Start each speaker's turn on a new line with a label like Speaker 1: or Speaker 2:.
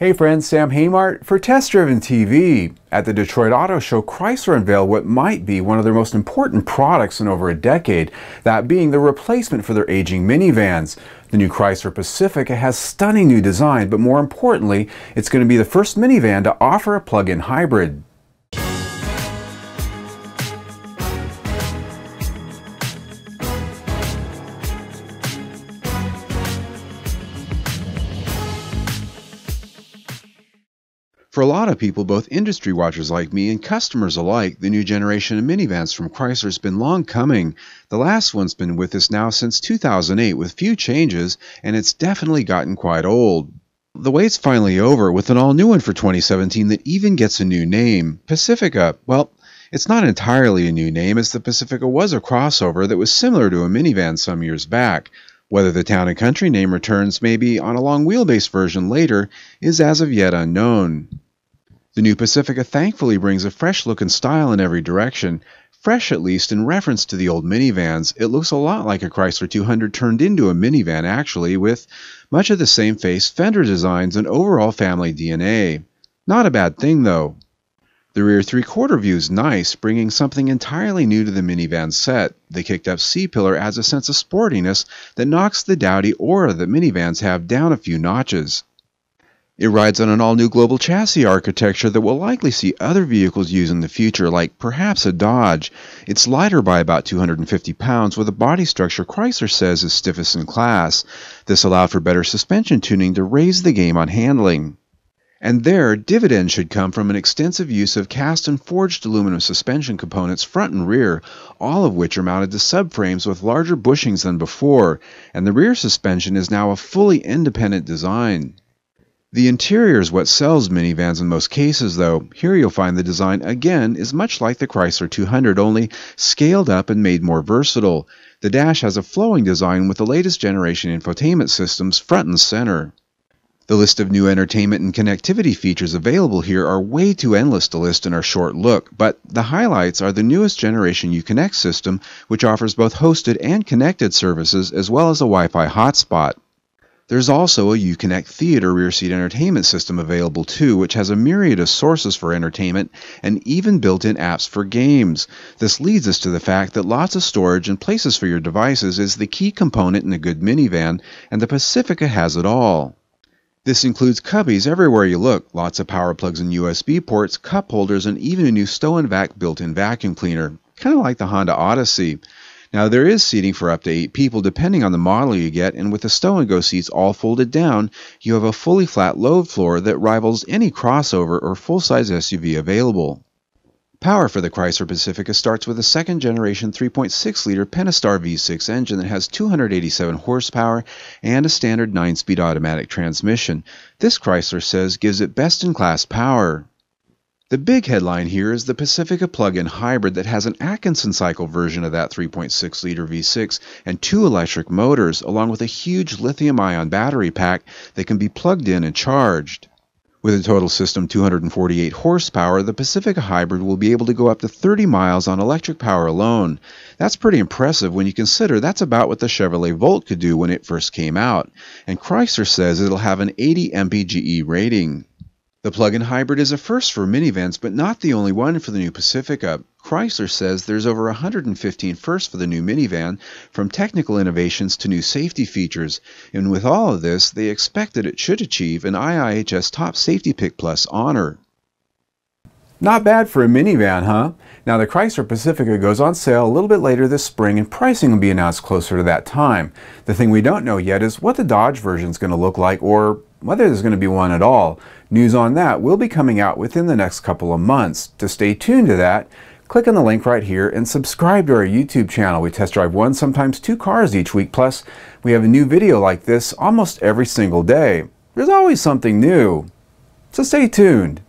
Speaker 1: Hey friends, Sam Haymart for Test Driven TV. At the Detroit Auto Show, Chrysler unveiled what might be one of their most important products in over a decade, that being the replacement for their aging minivans. The new Chrysler Pacifica has stunning new design, but more importantly, it's going to be the first minivan to offer a plug-in hybrid. For a lot of people, both industry watchers like me and customers alike, the new generation of minivans from Chrysler has been long coming. The last one's been with us now since 2008 with few changes, and it's definitely gotten quite old. The wait's finally over with an all-new one for 2017 that even gets a new name, Pacifica. Well, it's not entirely a new name, as the Pacifica was a crossover that was similar to a minivan some years back. Whether the Town and Country name returns maybe on a long wheelbase version later is as of yet unknown. The new Pacifica thankfully brings a fresh look and style in every direction. Fresh at least in reference to the old minivans, it looks a lot like a Chrysler 200 turned into a minivan actually, with much of the same face, fender designs, and overall family DNA. Not a bad thing though. The rear three-quarter view is nice, bringing something entirely new to the minivan set. The kicked-up C-pillar adds a sense of sportiness that knocks the dowdy aura that minivans have down a few notches. It rides on an all-new global chassis architecture that will likely see other vehicles use in the future, like perhaps a Dodge. It's lighter by about 250 pounds, with a body structure Chrysler says is stiffest in class. This allowed for better suspension tuning to raise the game on handling. And their dividends should come from an extensive use of cast and forged aluminum suspension components front and rear, all of which are mounted to subframes with larger bushings than before, and the rear suspension is now a fully independent design. The interior is what sells minivans in most cases though. Here you'll find the design again is much like the Chrysler 200, only scaled up and made more versatile. The dash has a flowing design with the latest generation infotainment systems front and center. The list of new entertainment and connectivity features available here are way too endless to list in our short look, but the highlights are the newest generation Uconnect system, which offers both hosted and connected services as well as a Wi-Fi hotspot. There's also a Uconnect Theater rear seat entertainment system available too, which has a myriad of sources for entertainment and even built-in apps for games. This leads us to the fact that lots of storage and places for your devices is the key component in a good minivan, and the Pacifica has it all. This includes cubbies everywhere you look, lots of power plugs and USB ports, cup holders, and even a new stow and vac built-in vacuum cleaner, kind of like the Honda Odyssey. Now there is seating for up to 8 people depending on the model you get, and with the stow-and-go seats all folded down, you have a fully flat load floor that rivals any crossover or full-size SUV available. Power for the Chrysler Pacifica starts with a second-generation 3.6-liter Pentastar V6 engine that has 287 horsepower and a standard 9-speed automatic transmission. This, Chrysler says, gives it best-in-class power. The big headline here is the Pacifica plug-in hybrid that has an Atkinson cycle version of that 3.6-liter V6 and 2 electric motors, along with a huge lithium-ion battery pack that can be plugged in and charged. With a total system 248 horsepower, the Pacifica hybrid will be able to go up to 30 miles on electric power alone. That's pretty impressive when you consider that's about what the Chevrolet Volt could do when it first came out, and Chrysler says it'll have an 80 mpge rating. The plug-in hybrid is a first for minivans, but not the only one for the new Pacifica. Chrysler says there's over 115 firsts for the new minivan, from technical innovations to new safety features, and with all of this, they expect that it should achieve an IIHS Top Safety Pick Plus honor. Not bad for a minivan, huh? Now the Chrysler Pacifica goes on sale a little bit later this spring, and pricing will be announced closer to that time. The thing we don't know yet is what the Dodge version is going to look like, or whether there's going to be one at all. News on that will be coming out within the next couple of months. To stay tuned to that, click on the link right here and subscribe to our YouTube channel. We test drive 1, sometimes 2 cars each week, plus we have a new video like this almost every single day. There's always something new, so stay tuned.